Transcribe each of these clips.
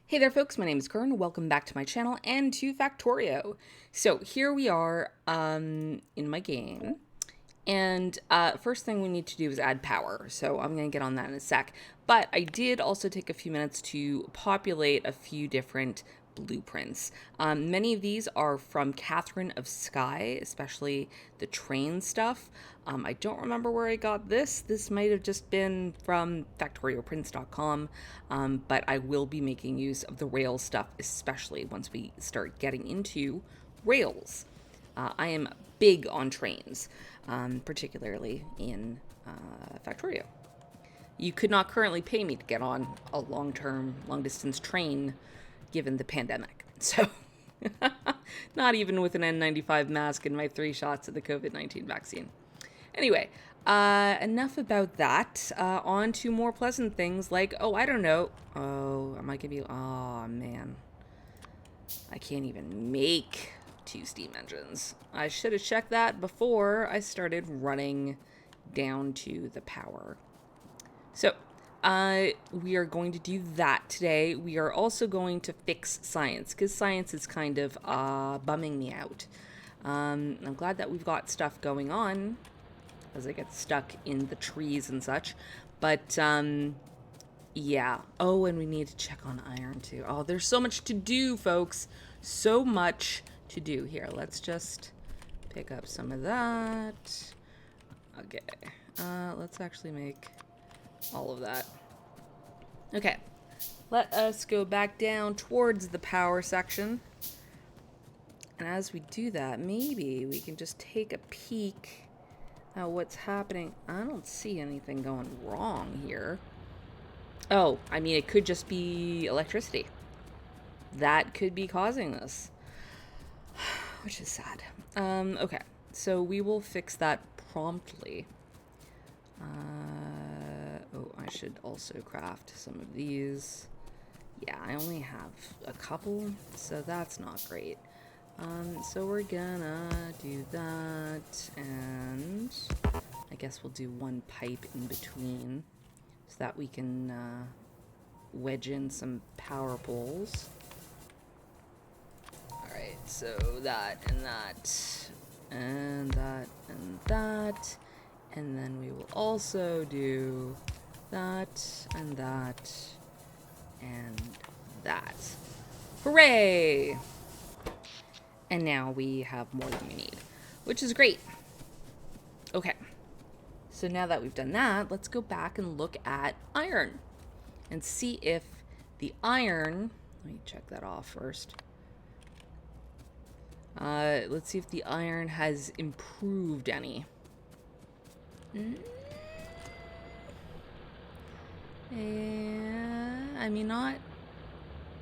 Hey there folks, my name is Kurn. Welcome back to my channel and to Factorio. So here we are in my game. And first thing we need to do is add power. So I'm going to get on that in a sec. But I did also take a few minutes to populate a few different blueprints. Many of these are from Catherine of Sky, especially the train stuff. I don't remember where I got this. This might have just been from factorioprints.com, but I will be making use of the rail stuff, especially once we start getting into rails. I am big on trains, particularly in Factorio. You could not currently pay me to get on a long-term, long-distance train given the pandemic. So, not even with an N95 mask and my 3 shots of the COVID-19 vaccine. Anyway, enough about that. On to more pleasant things like, I don't know. I might give you, man. I can't even make 2 steam engines. I should have checked that before I started running down to the power. So, we are going to do that today. We are also going to fix science, because science is kind of bumming me out. I'm glad that we've got stuff going on, as I get stuck in the trees and such. But, yeah. Oh, and we need to check on iron, too. Oh, there's so much to do, folks. So much to do. Here, let's just pick up some of that. Okay. Let's actually make all of that. Okay. Let us go back down towards the power section. And as we do that, maybe we can just take a peek at what's happening. I don't see anything going wrong here. Oh, I mean, it could just be electricity. That could be causing this. Which is sad. Okay. So we will fix that promptly. I should also craft some of these. Yeah, I only have a couple, so that's not great. So we're gonna do that, and I guess we'll do one pipe in between so that we can wedge in some power poles. Alright, so that and that, and that and that, and then we will also do that and that and that. Hooray! And now we have more than we need, which is great. Okay, so now that we've done that, let's go back and look at iron and see if the iron, let me check that off first. Let's see if the iron has improved any. I mean, not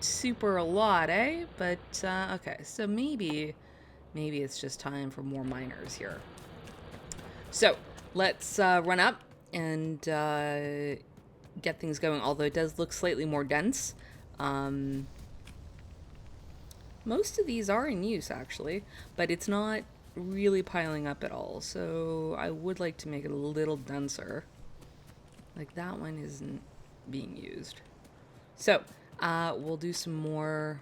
super a lot, eh? But, okay, so maybe it's just time for more miners here. So, let's run up and get things going, although it does look slightly more dense. Most of these are in use, actually, but it's not really piling up at all, so I would like to make it a little denser. Like, that one isn't being used. So, we'll do some more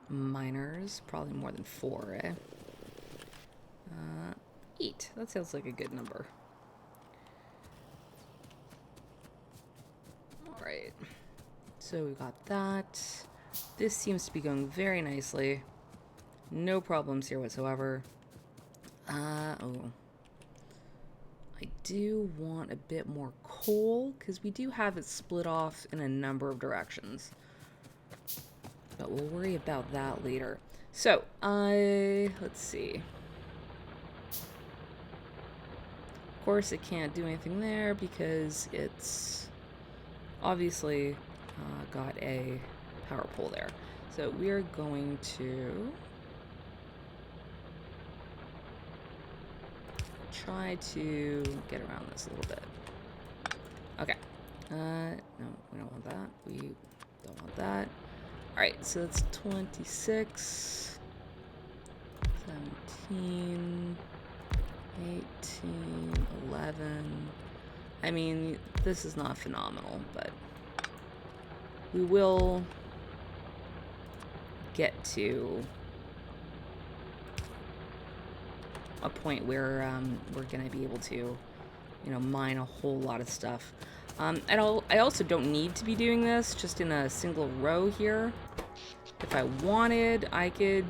miners, probably more than 4, eh? 8, that sounds like a good number. Alright, so we got that. This seems to be going very nicely. No problems here whatsoever. I do want a bit more coal, because we do have it split off in a number of directions. But we'll worry about that later. So, let's see. Of course, it can't do anything there because it's obviously got a power pole there. So we're going to try to get around this a little bit. Okay. No, we don't want that. We don't want that. Alright, so that's 26, 17, 18, 11. I mean, this is not phenomenal, but we will get to a point where we're going to be able to, you know, mine a whole lot of stuff. I also don't need to be doing this just in a single row here. If I wanted, I could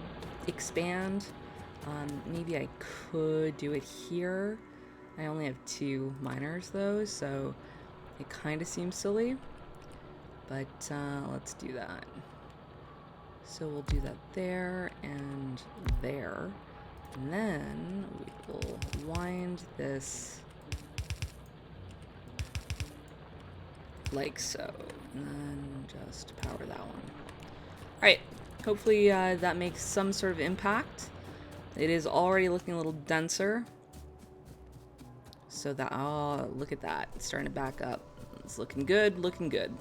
expand. Maybe I could do it here. I only have 2 miners though, so it kind of seems silly. But let's do that. So we'll do that there and there. And then we will wind this like so. And then just power that one. Alright, hopefully that makes some sort of impact. It is already looking a little denser. So that, oh, look at that. It's starting to back up. It's looking good, looking good.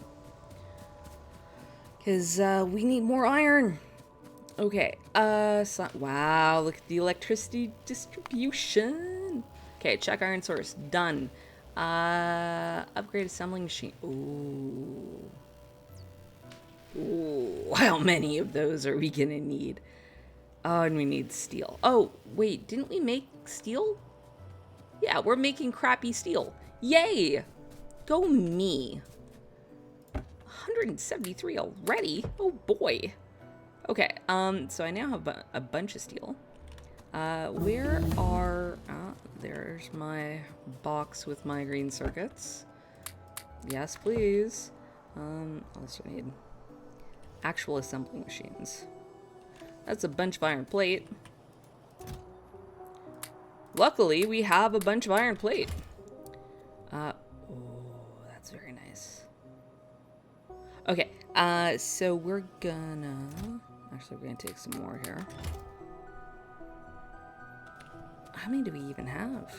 Because we need more iron. Okay, so, wow, look at the electricity distribution. Okay, check iron source, done. Upgrade assembling machine. Ooh. Ooh, how many of those are we gonna need? Oh, and we need steel. Oh, wait, didn't we make steel? Yeah, we're making crappy steel. Yay! Go me. 173 already? Oh boy. Okay, so I now have a bunch of steel. Where are... there's my box with my green circuits. Yes, please. Also need actual assembling machines. That's a bunch of iron plate. Luckily, we have a bunch of iron plate. Oh, that's very nice. Okay, so we're gonna... Actually, we're gonna take some more here. How many do we even have?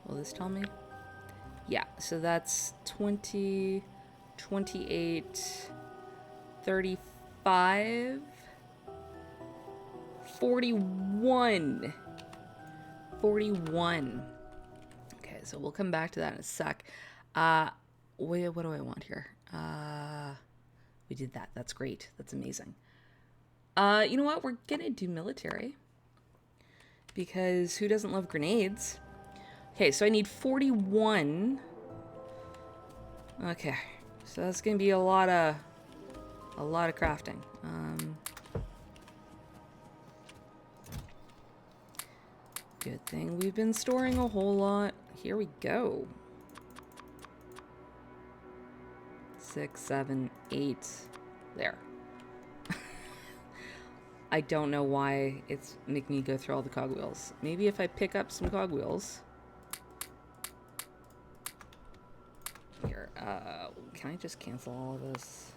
Will this tell me? Yeah, so that's 20, 28, 35, 41. 41. Okay, so we'll come back to that in a sec. Wait, what do I want here? We did that. That's great. That's amazing. You know what? We're gonna do military. Because who doesn't love grenades? Okay, so I need 41. Okay, so that's gonna be a lot of crafting. Good thing we've been storing a whole lot. Here we go. 6, 7, 8. There. I don't know why it's making me go through all the cogwheels. Maybe if I pick up some cogwheels. Here, can I just cancel all of this?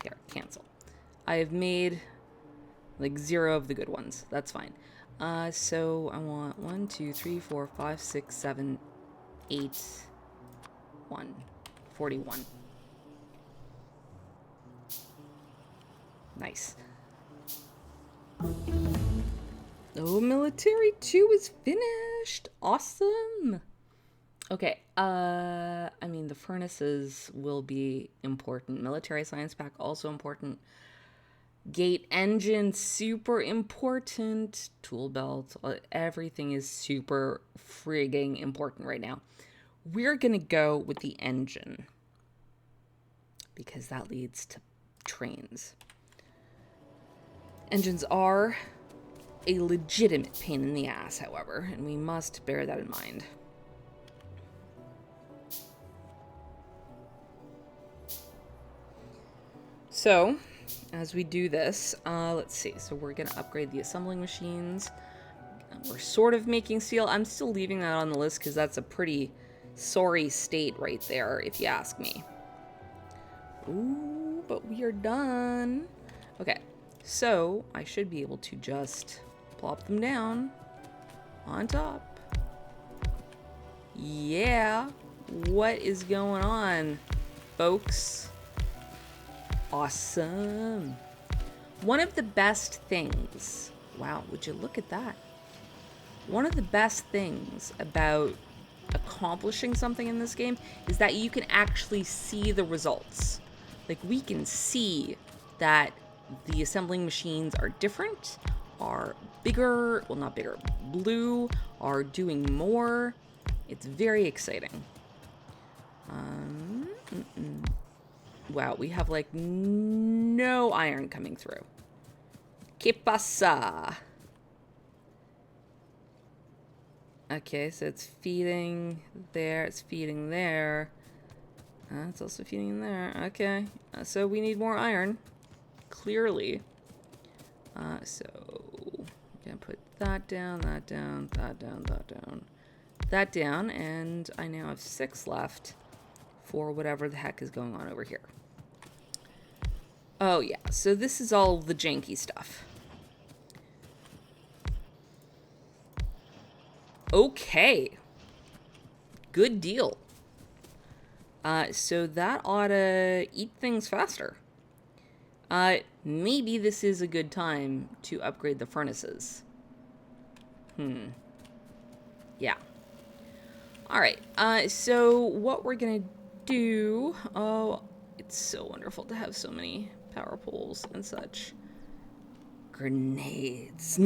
Here, cancel. I have made like 0 of the good ones. That's fine. So I want 1, 2, 3, 4, 5, 6, 7, 8, 1, 41. Nice. Oh, military 2 is finished. Awesome. Okay. I mean, the furnaces will be important. Military science pack also important. Gate engine, super important. Tool belt, everything is super frigging important right now. We're gonna go with the engine because that leads to trains. Engines are a legitimate pain in the ass, however, and we must bear that in mind. So, as we do this, let's see. So we're going to upgrade the assembling machines. We're sort of making steel. I'm still leaving that on the list because that's a pretty sorry state right there, if you ask me. Ooh, but we are done. Okay, so I should be able to just plop them down on top. Yeah, what is going on, folks? Awesome. One of the best things, wow, would you look at that? One of the best things about accomplishing something in this game is that you can actually see the results. Like, we can see that the assembling machines are different, are bigger, well, not bigger, blue, are doing more. It's very exciting. Wow, we have like no iron coming through. ¿Qué pasa? Okay, so it's feeding there, it's feeding there. It's also feeding there. Okay, so we need more iron, clearly. So I'm gonna put that down, that down, that down, that down, that down, and I now have 6 left for whatever the heck is going on over here. Oh yeah, so this is all the janky stuff. Okay. Good deal. So that ought to eat things faster. Maybe this is a good time to upgrade the furnaces. Yeah. Alright, so what we're gonna do... Oh, it's so wonderful to have so many power poles and such. Grenades.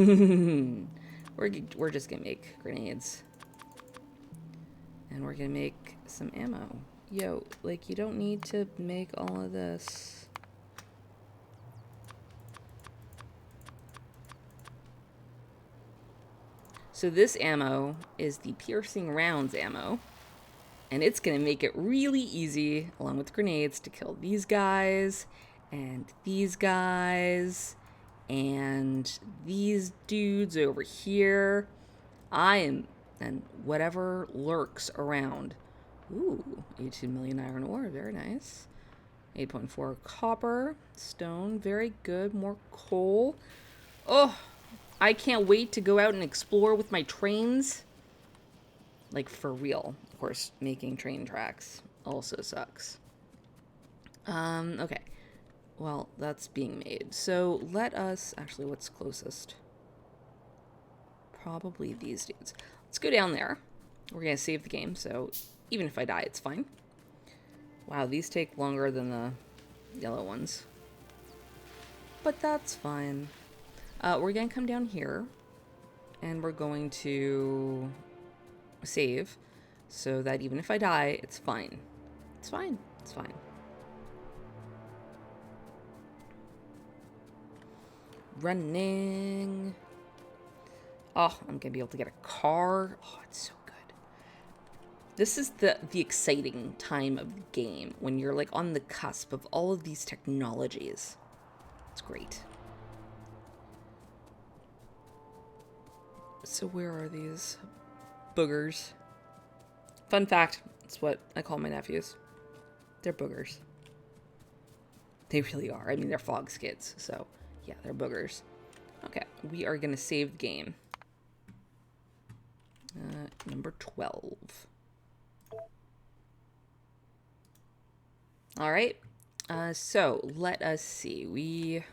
We're just gonna make grenades. And we're gonna make some ammo. Yo, like, you don't need to make all of this. So this ammo is the piercing rounds ammo. And it's gonna make it really easy, along with grenades, to kill these guys, and these guys, and these dudes over here. And whatever lurks around. Ooh, 18 million iron ore, very nice. 8.4 copper, stone, very good. More coal. Oh, I can't wait to go out and explore with my trains. Like, for real. Of course, making train tracks also sucks. Okay. Well, that's being made. So let us... Actually, what's closest? Probably these dudes. Let's go down there. We're going to save the game, so even if I die, it's fine. Wow, these take longer than the yellow ones. But that's fine. We're going to come down here, and we're going to save, so that even if I die, it's fine. It's fine. It's fine. Running. Oh, I'm going to be able to get a car. Oh, it's so good. This is the exciting time of the game, when you're like on the cusp of all of these technologies. It's great. So where are these boogers? Fun fact, it's what I call my nephews. They're boogers. They really are. I mean, they're fog skids, so yeah, they're boogers. Okay, we are going to save the game. Number 12. All right. So let us see. We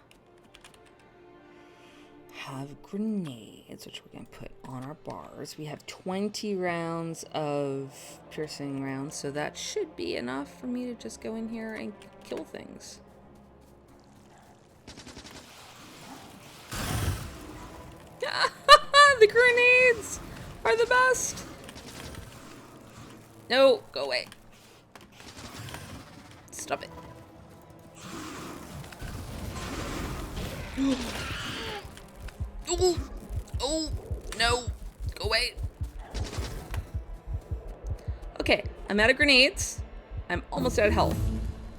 have grenades, which we're going to put on our bars. We have 20 rounds of piercing rounds, so that should be enough for me to just go in here and kill things. The grenades are the best. No, go away. Stop it. Oh, no. Go away. Okay, I'm out of grenades. I'm almost out of health.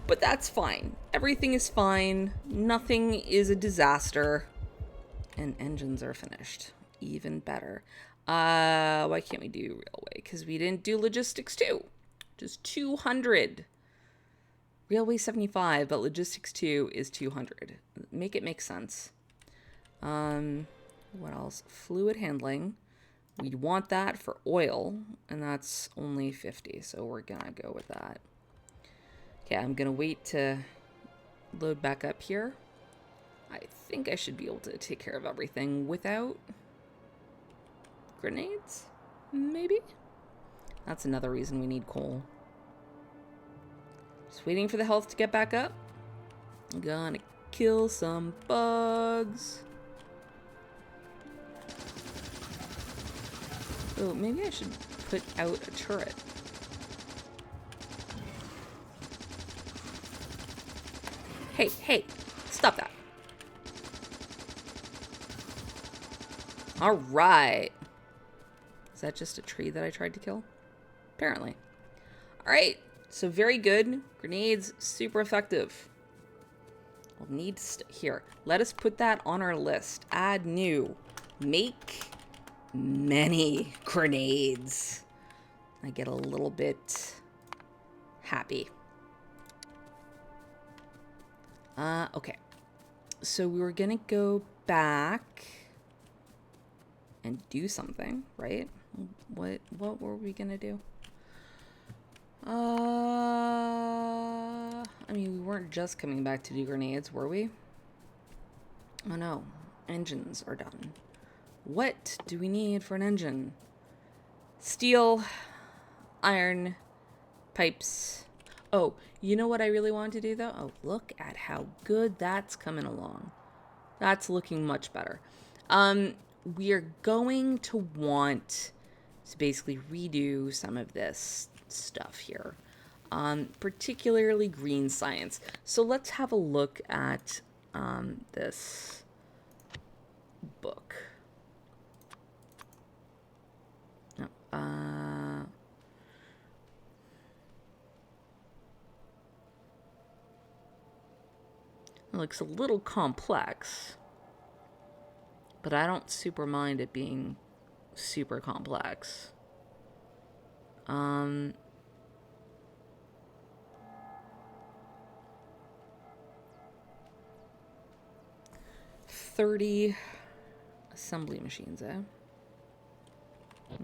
But that's fine. Everything is fine. Nothing is a disaster. And engines are finished. Even better. Why can't we do railway? Because we didn't do logistics 2. Just 200. Railway 75, but logistics 2 is 200. Make it make sense. What else? Fluid handling. We want that for oil, and that's only 50, so we're gonna go with that. Okay, I'm gonna wait to load back up here. I think I should be able to take care of everything without grenades, maybe? That's another reason we need coal. Just waiting for the health to get back up. I'm gonna kill some bugs. Oh, maybe I should put out a turret. Hey, hey, stop that. All right. Is that just a tree that I tried to kill? Apparently. All right, so very good. Grenades, super effective. We'll need here. Let us put that on our list. Add new. Make many grenades. I get a little bit happy. Okay. So we were gonna go back and do something, right? What were we gonna do? I mean, we weren't just coming back to do grenades, were we? Oh no, engines are done. What do we need for an engine? Steel, iron, pipes. Oh, you know what I really want to do though? Oh, look at how good that's coming along. That's looking much better. We are going to want to basically redo some of this stuff here, particularly green science. So let's have a look at this book. It looks a little complex, but I don't super mind it being super complex. 30 assembly machines, eh?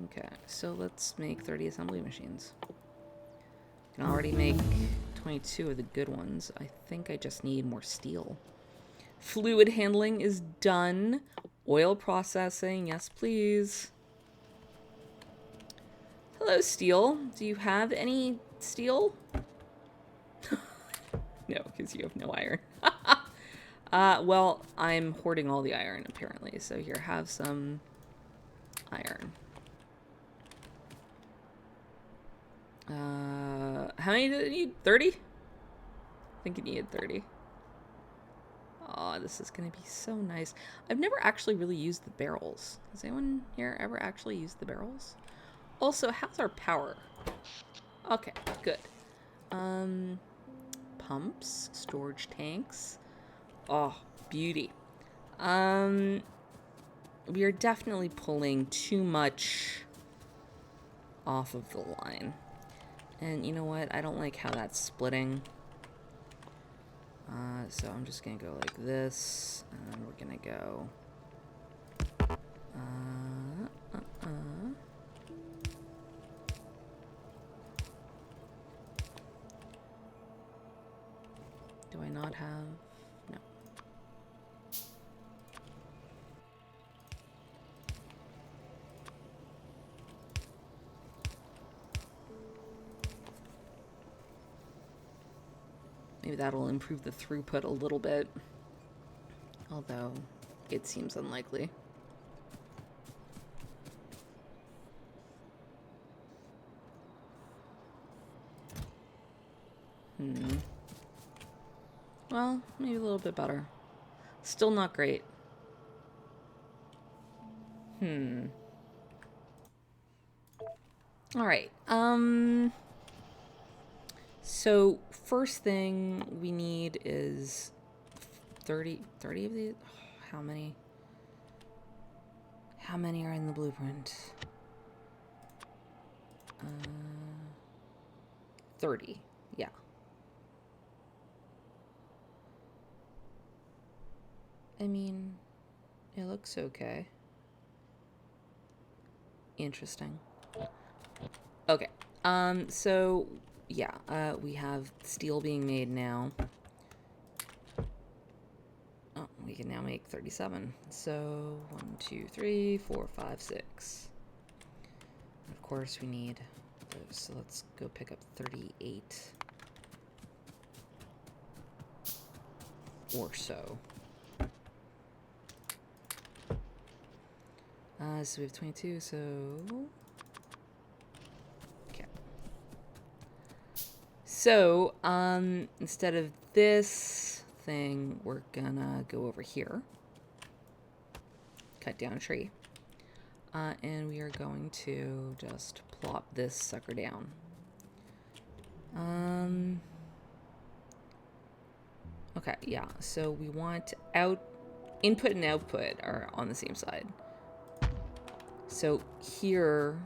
Okay, so let's make 30 assembly machines. I can already make 22 of the good ones. I think I just need more steel. Fluid handling is done. Oil processing, yes please. Hello, steel. Do you have any steel? No, because you have no iron. Well, I'm hoarding all the iron, apparently. So here, have some iron. How many did it need? 30? I think it needed 30. Oh, this is going to be so nice. I've never actually really used the barrels. Has anyone here ever actually used the barrels? Also, how's our power? Okay, good. Pumps, storage tanks. Oh, beauty. We are definitely pulling too much off of the line. And you know what? I don't like how that's splitting. So I'm just gonna go like this, and then we're gonna go Do I not have? No. Maybe that'll improve the throughput a little bit, although it seems unlikely. Well, maybe a little bit better. Still not great. All right. So first thing we need is 30 of these. Oh, how many? How many are in the blueprint? 30. Yeah. I mean, it looks okay. Interesting. Okay. So yeah, we have steel being made now. Oh, we can now make 37. So 1, 2, 3, 4, 5, 6. Of course, we need So let's go pick up 38 or so. So we have 22, so... Okay. So, instead of this thing, we're gonna go over here. Cut down a tree. And we are going to just plop this sucker down. Okay, yeah, so we want input and output are on the same side. So here,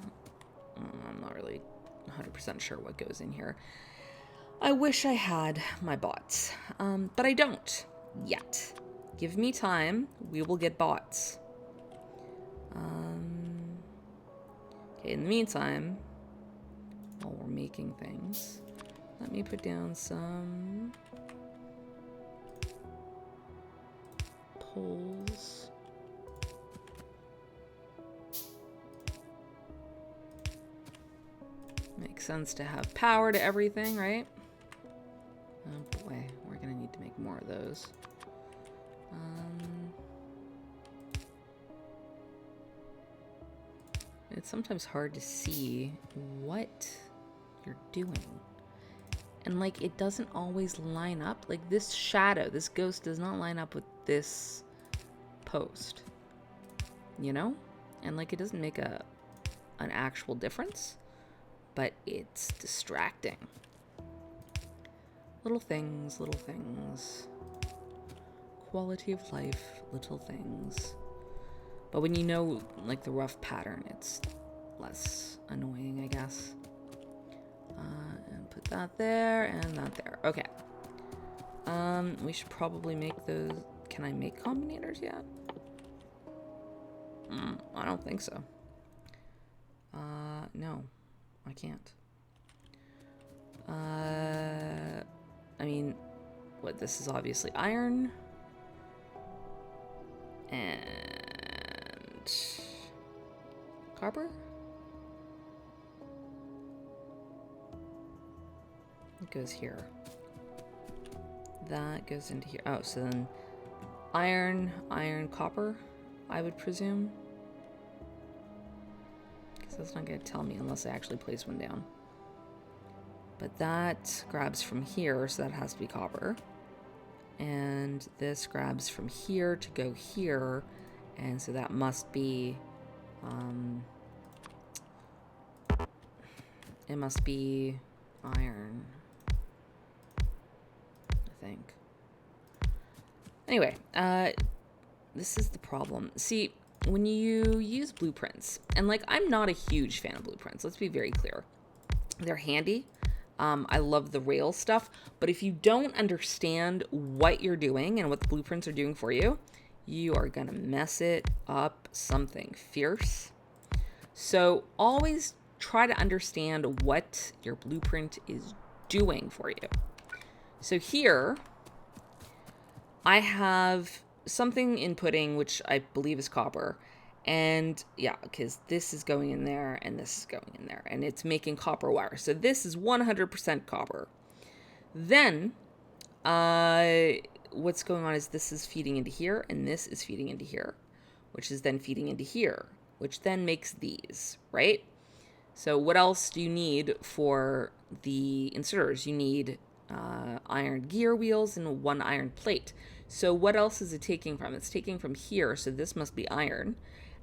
I'm not really 100% sure what goes in here. I wish I had my bots, but I don't yet. Give me time, we will get bots. Okay, in the meantime, while we're making things, let me put down some poles. Makes sense to have power to everything, right? Oh boy, we're gonna need to make more of those. It's sometimes hard to see what you're doing. And like, it doesn't always line up. Like this shadow, this ghost does not line up with this post, you know? And like, it doesn't make an actual difference, but it's distracting. Little things, little things. Quality of life, little things. But when you know, like, the rough pattern, it's less annoying, I guess. And put that there and that there. Okay. We should probably make those... Can I make combinators yet? I don't think so. No, I can't. I mean, what, this is obviously iron. And... copper? It goes here. That goes into here. Oh, so then iron, copper, I would presume. Because that's not going to tell me unless I actually place one down. But that grabs from here, so that has to be copper. And this grabs from here to go here, and so that must be... it must be iron, I think. Anyway, this is the problem. See, when you use blueprints, and like, I'm not a huge fan of blueprints, let's be very clear. They're handy. I love the rail stuff, but if you don't understand what you're doing and what the blueprints are doing for you, you are gonna mess it up something fierce. So always try to understand what your blueprint is doing for you. So here, I have something inputting, which I believe is copper. And yeah, because this is going in there and this is going in there, and it's making copper wire. So this is 100% copper. Then, what's going on is this is feeding into here, and this is feeding into here, which is then feeding into here, which then makes these, right? So what else do you need for the inserters? You need iron gear wheels and one iron plate. So what else is it taking from? It's taking from here, so this must be iron.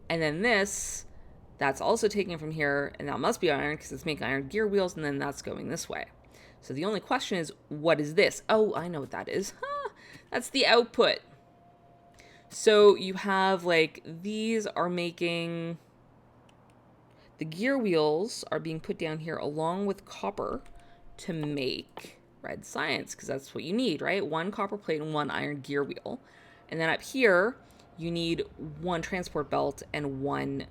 And then this, that's also taken from here, and that must be iron because it's making iron gear wheels, and then that's going this way. So the only question is, what is this? Oh, I know what that is. That's the output. So you have, like, these are making... The gear wheels are being put down here along with copper to make red science, because that's what you need, right? One copper plate and one iron gear wheel. And then up here... you need one transport belt and one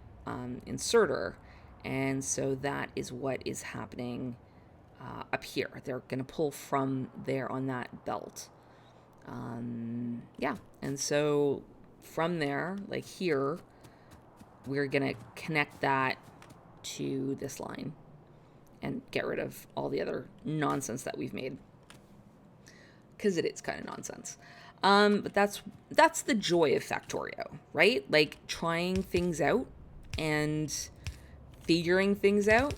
inserter. And so that is what is happening up here. They're going to pull from there on that belt. Yeah. And so from there, like here, we're going to connect that to this line. And get rid of all the other nonsense that we've made. Because it is kind of nonsense. But that's the joy of Factorio, right? Like trying things out and figuring things out.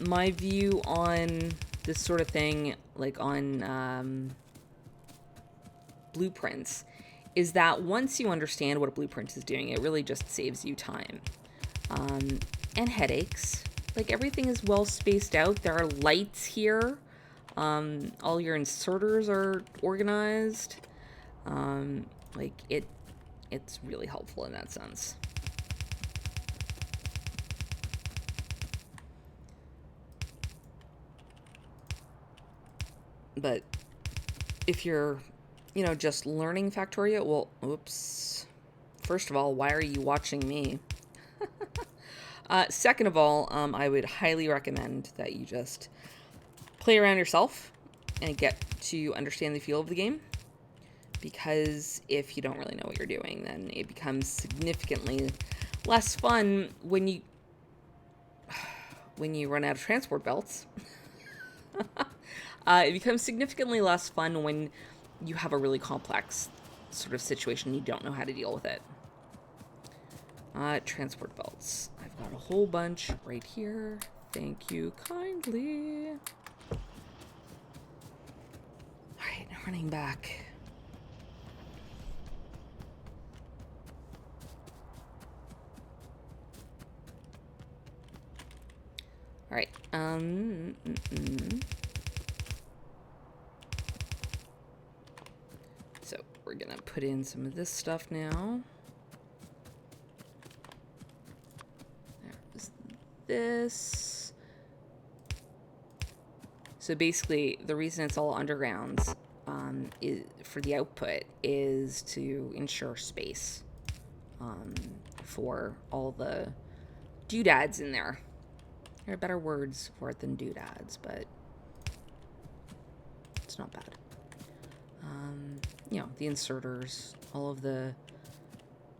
My view on this sort of thing, like on blueprints, is that once you understand what a blueprint is doing, it really just saves you time and headaches. Like everything is well spaced out. There are lights here. All your inserters are organized. Like it's really helpful in that sense. But if you're, just learning Factorio, well, oops. First of all, why are you watching me? Second of all, I would highly recommend that you just play around yourself and get to understand the feel of the game. Because if you don't really know what you're doing, then it becomes significantly less fun when you run out of transport belts. It becomes significantly less fun when you have a really complex sort of situation and you don't know how to deal with it. Transport belts. I've got a whole bunch right here. Thank you kindly. Alright, running back. Alright, So, we're gonna put in some of this stuff now. There's this. So basically, the reason it's all undergrounds is for the output is to ensure space for all the doodads in there. There are better words for it than doodads, but it's not bad. The inserters, all of the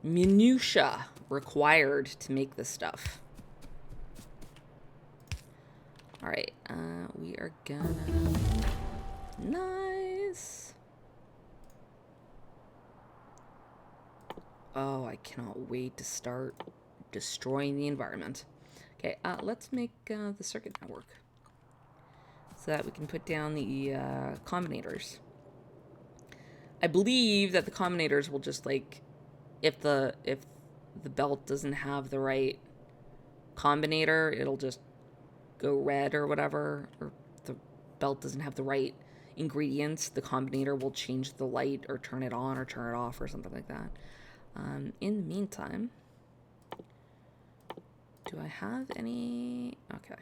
minutia required to make this stuff. All right, we are gonna... Nice. Oh, I cannot wait to start destroying the environment. Okay, let's make the circuit network so that we can put down the combinators. I believe that the combinators will just like, if the belt doesn't have the right combinator, it'll just go red or whatever, or the belt doesn't have the right ingredients, the combinator will change the light or turn it on or turn it off or something like that. In the meantime, do I have any? Okay.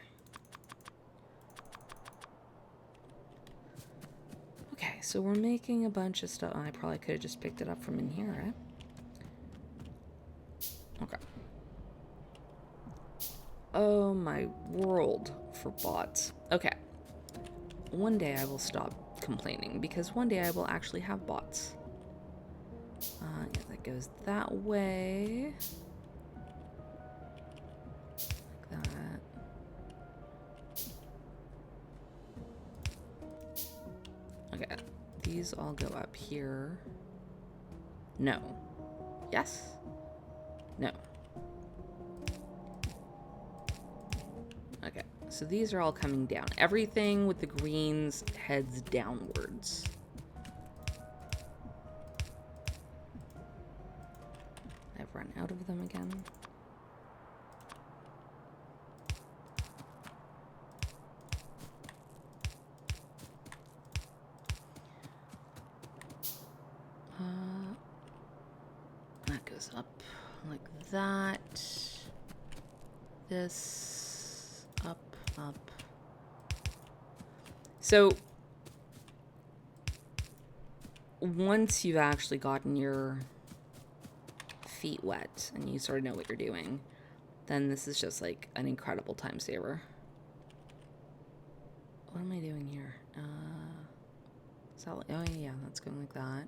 Okay, so we're making a bunch of stuff. I probably could have just picked it up from in here, right? Okay. Oh my world for bots. Okay. One day I will stop complaining because one day I will actually have bots. Yeah, that goes that way. Like that. Okay. These all go up here. No. Yes? No. Okay, so these are all coming down. Everything with the greens heads downwards. I've run out of them again. That goes up like that. This up. So once you've actually gotten your feet wet and you sort of know what you're doing, then this is just like an incredible time saver. What am I doing here? Oh yeah, that's going like that.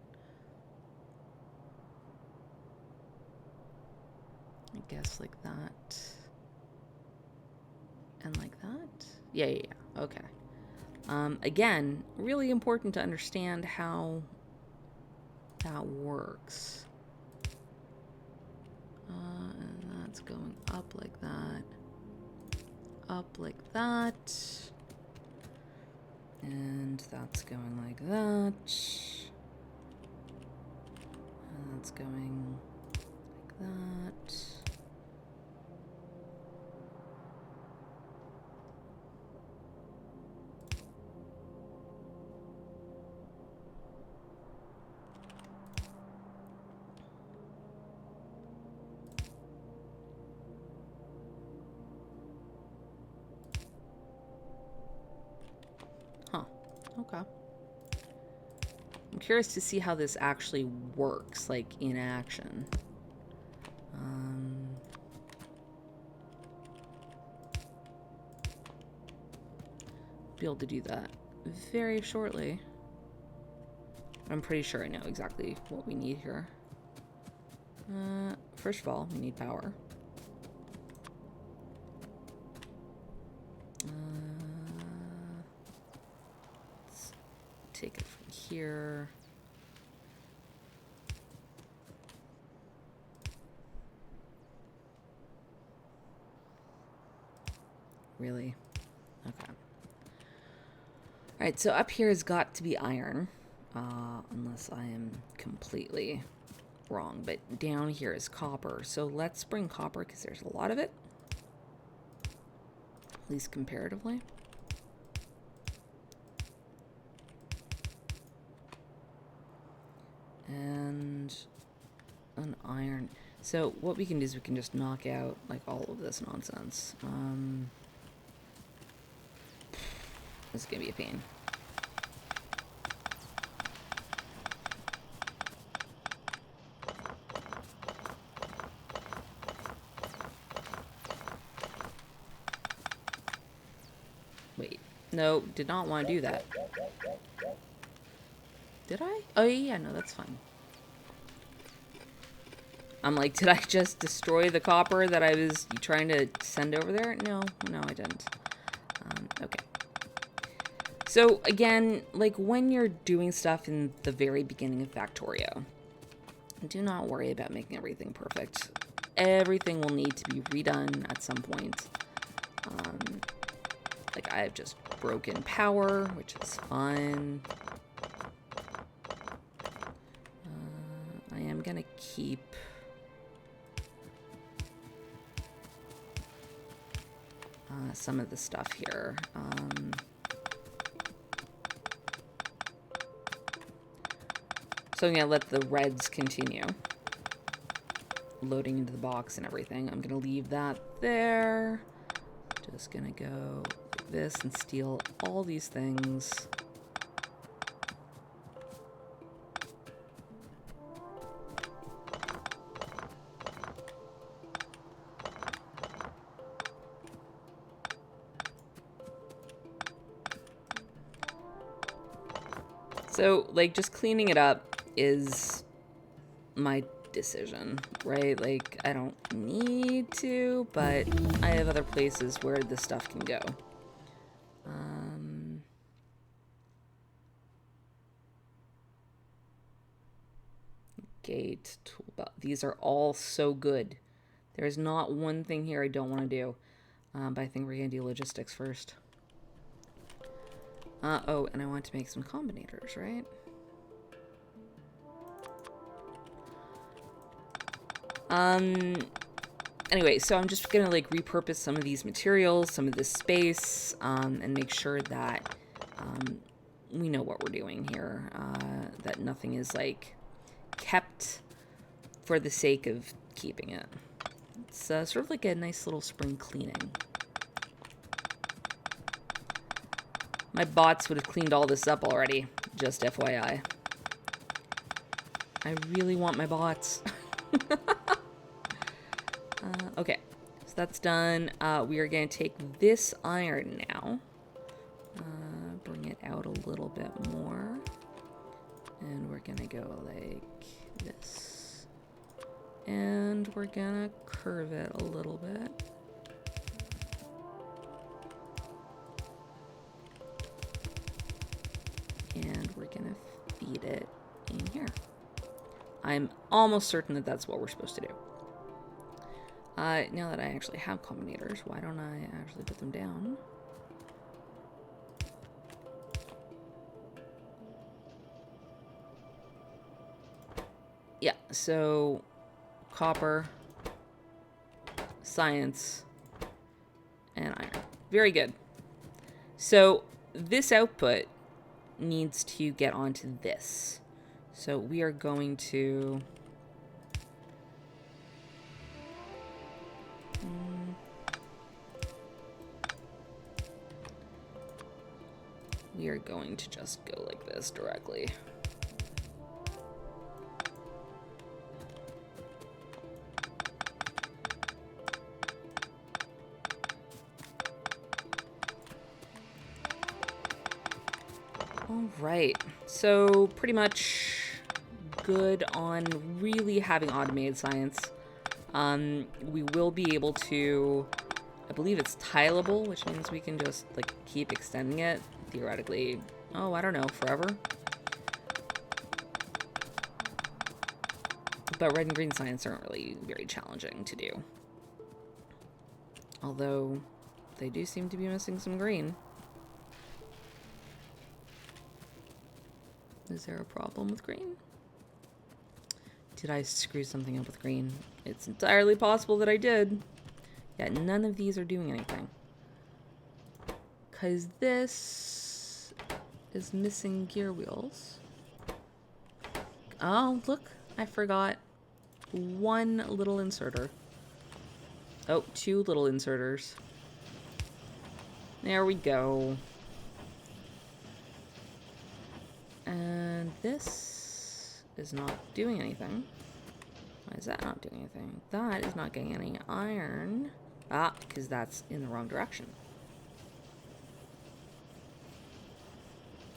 I guess like that. And like that. Yeah, yeah, yeah. Okay. Again, really important to understand how that works. And that's going up like that. Up like that. And that's going like that. And that's going like that. Huh. Okay. I'm curious to see how this actually works, like in action. Be able to do that very shortly. I'm pretty sure I know exactly what we need here. First of all, we need power. Let's take it from here. Really? Okay. Alright, so up here has got to be iron. Unless I am completely wrong. But down here is copper. So let's bring copper because there's a lot of it. At least comparatively. And an iron. So what we can do is we can just knock out like all of this nonsense. This is gonna be a pain. Wait, no, did not want to do that. Did I? Oh yeah, no, that's fine. I'm like, did I just destroy the copper that I was trying to send over there? No, I didn't. Okay. So again, like when you're doing stuff in the very beginning of Factorio, do not worry about making everything perfect. Everything will need to be redone at some point. Like I have just broken power, which is fine. I am gonna keep some of the stuff here. So I'm gonna let the reds continue loading into the box and everything. I'm gonna leave that there. Just gonna go like this and steal all these things. So, like, just cleaning it up is my decision, right? Like, I don't need to, but I have other places where this stuff can go. Gate, toolbox. These are all so good. There's not one thing here I don't want to do. But I think we're going to do logistics first. Oh, and I want to make some combinators, right? Anyway, so I'm just gonna like repurpose some of these materials, some of this space, and make sure that we know what we're doing here. That nothing is like kept for the sake of keeping it. It's sort of like a nice little spring cleaning. My bots would have cleaned all this up already, just FYI. I really want my bots. Okay, so that's done. We are going to take this iron now. Bring it out a little bit more. And we're going to go like this. And we're going to curve it a little bit. gonna feed it in here. I'm almost certain that that's what we're supposed to do. Now that I actually have combinators, why don't I actually put them down? Yeah, so copper, science, and iron. Very good. So this output needs to get onto this. So we are going to... we are going to just go like this directly. All right, so pretty much good on really having automated science. We will be able to, I believe it's tileable, which means we can just like keep extending it theoretically. Oh, I don't know, forever. But red and green science aren't really very challenging to do. Although they do seem to be missing some green. Is there a problem with green? Did I screw something up with green? It's entirely possible that I did. Yeah, none of these are doing anything. Because this is missing gear wheels. Oh, look, I forgot one little inserter. Oh, two little inserters. There we go. And this is not doing anything. Why is that not doing anything? That is not getting any iron. Ah, because that's in the wrong direction.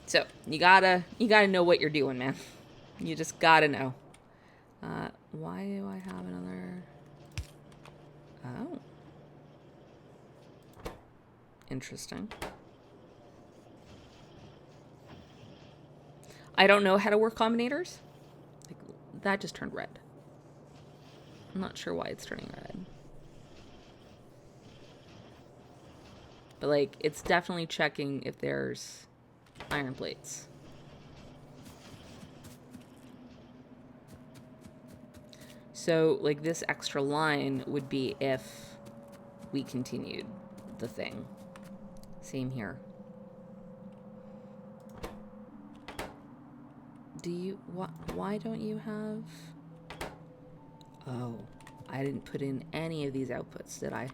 So, you gotta know what you're doing, man. You just gotta know. Why do I have another... Oh. Interesting. I don't know how to work combinators. Like, that just turned red. I'm not sure why it's turning red. But, like, it's definitely checking if there's iron plates. So, like, this extra line would be if we continued the thing. Same here. Do you... Why don't you have... Oh, I didn't put in any of these outputs, did I?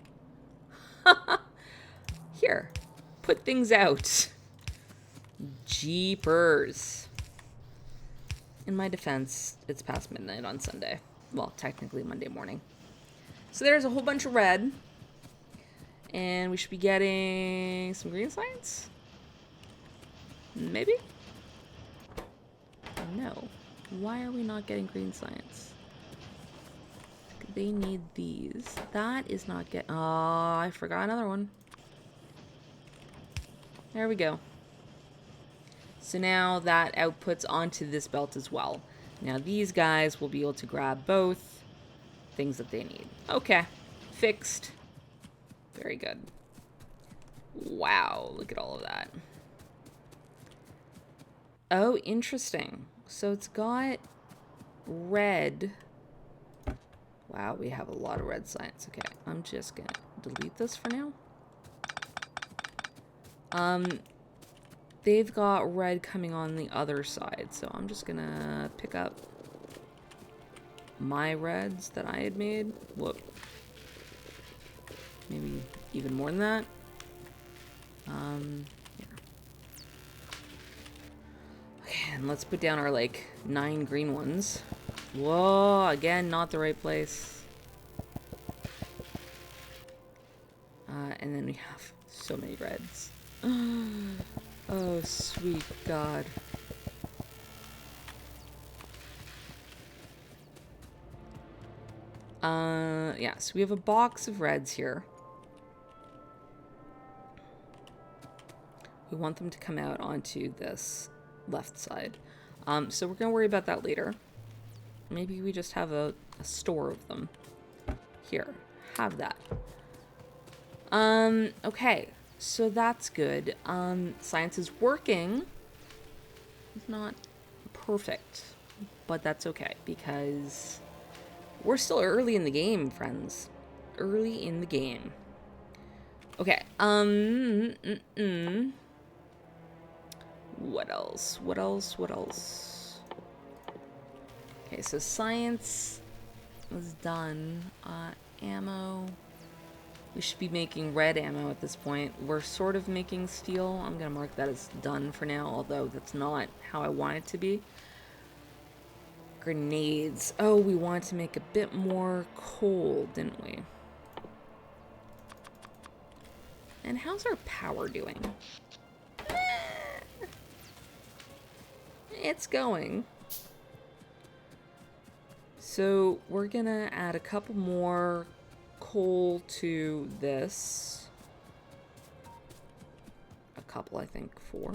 Here, put things out. Jeepers. In my defense, it's past midnight on Sunday. Well, technically Monday morning. So there's a whole bunch of red. And we should be getting some green science? Maybe? No. Why are we not getting green science? They need these. That is not get... Oh, I forgot another one. There we go. So now that outputs onto this belt as well. Now these guys will be able to grab both things that they need. Okay. Fixed. Very good. Wow, look at all of that. Oh, interesting. So it's got red. Wow, we have a lot of red science. Okay, I'm just gonna delete this for now. They've got red coming on the other side, so I'm just gonna pick up my reds that I had made. Whoop. Maybe even more than that. Here. Okay, and let's put down our, like, 9 green ones. Whoa, again, not the right place. And then we have so many reds. Oh, sweet God. Yeah, so we have a box of reds here. We want them to come out onto this left side. So we're going to worry about that later. Maybe we just have a store of them. Here, have that. Okay, so that's good. Science is working. It's not perfect, but that's okay because we're still early in the game, friends. Early in the game. Okay, what else? What else? What else? Okay, so science was done. Ammo. We should be making red ammo at this point. We're sort of making steel. I'm gonna mark that as done for now, although that's not how I want it to be. Grenades. Oh, we wanted to make a bit more coal, didn't we? And how's our power doing? It's going. So we're gonna add a couple more coal to this. A couple, I think. Four.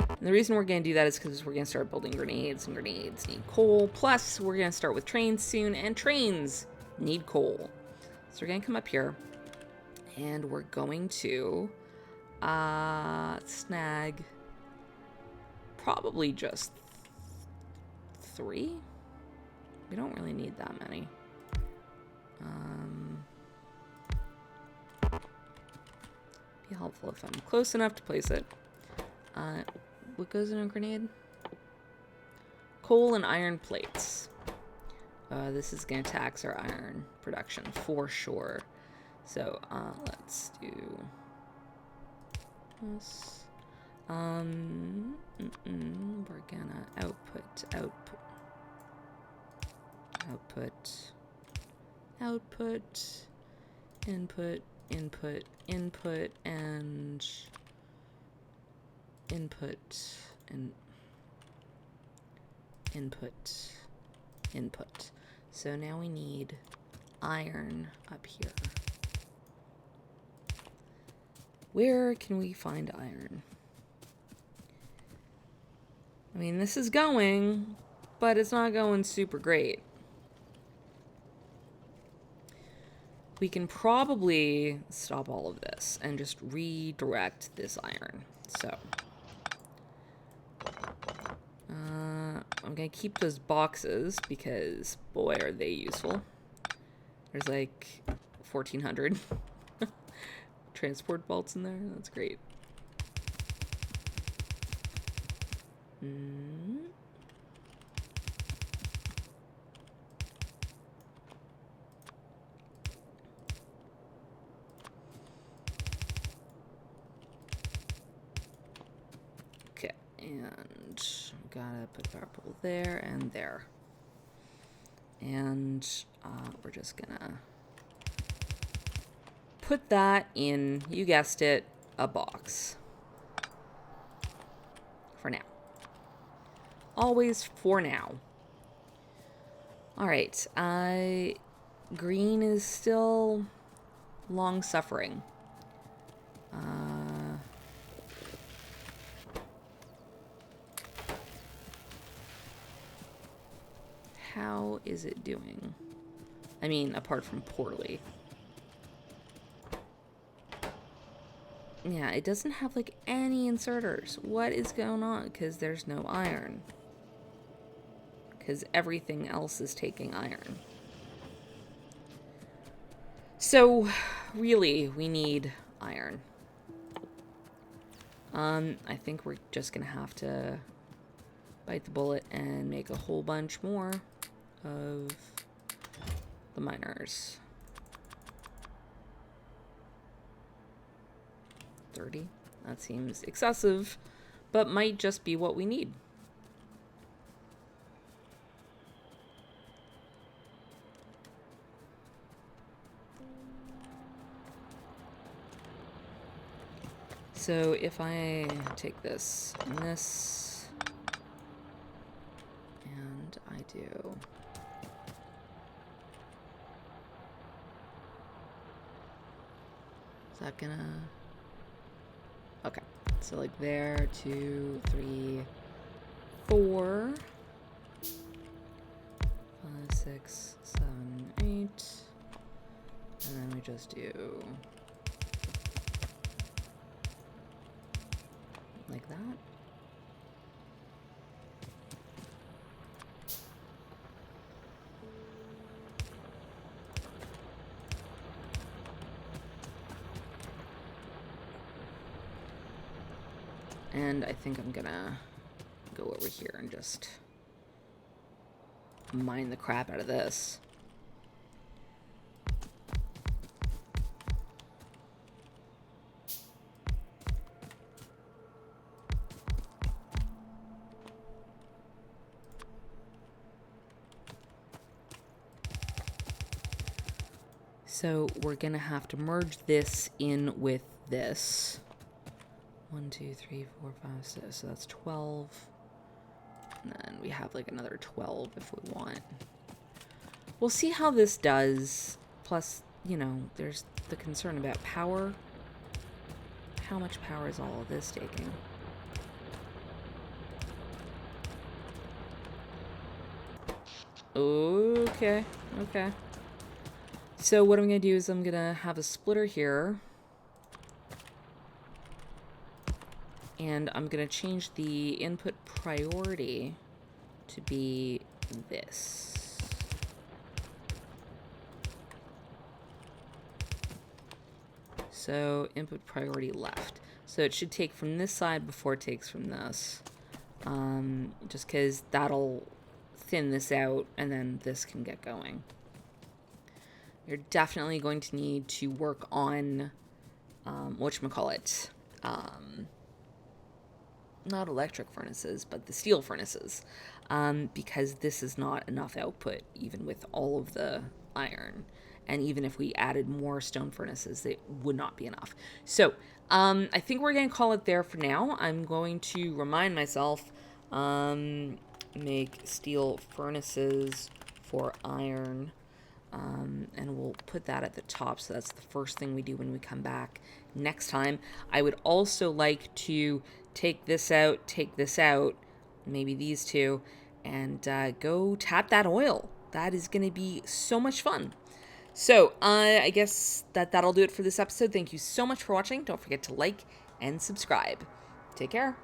And the reason we're going to do that is because we're going to start building grenades, and grenades need coal. Plus, we're going to start with trains soon, and trains need coal. So we're going to come up here, and we're going to snag probably just 3. We don't really need that many. Be helpful if I'm close enough to place it. What goes in a grenade? Coal and iron plates. This is going to tax our iron production for sure. So let's do this. We're gonna output, input, and input. So now we need iron up here. Where can we find iron? I mean, this is going, but it's not going super great. We can probably stop all of this and just redirect this iron. So I'm gonna keep those boxes because boy are they useful. There's like 1,400 transport bolts in there. That's great. Okay, and gotta put purple there and there. And we're just gonna put that in, you guessed it, a box. For now. Always for now. Alright, green is still long suffering. How is it doing? I mean, apart from poorly. Yeah, it doesn't have like any inserters. What is going on? Because there's no iron. Because everything else is taking iron. So, really, we need iron. I think we're just gonna have to bite the bullet and make a whole bunch more of the miners. 30. That seems excessive, but might just be what we need. So if I take this and this, and I do is that gonna Okay, so like there, 2, 3, 4, 5, 6, 7, 8, and then we just do like that. And I think I'm gonna go over here and just mine the crap out of this. So we're gonna have to merge this in with this. 1, 2, 3, 4, 5, 6. So that's 12. And then we have like another 12 if we want. We'll see how this does. Plus, you know, there's the concern about power. How much power is all of this taking? Okay, okay. So what I'm going to do is I'm going to have a splitter here. And I'm going to change the input priority to be this. So input priority left. So it should take from this side before it takes from this. Just because that'll thin this out and then this can get going. You're definitely going to need to work on, whatchamacallit, not electric furnaces, but the steel furnaces, because this is not enough output, even with all of the iron. And even if we added more stone furnaces, it would not be enough. So I think we're going to call it there for now. I'm going to remind myself, make steel furnaces for iron. And we'll put that at the top, so that's the first thing we do when we come back next time. I would also like to take this out, maybe these two, and go tap that oil. That is going to be so much fun. So I guess that'll do it for this episode. Thank you so much for watching. Don't forget to like and subscribe. Take care.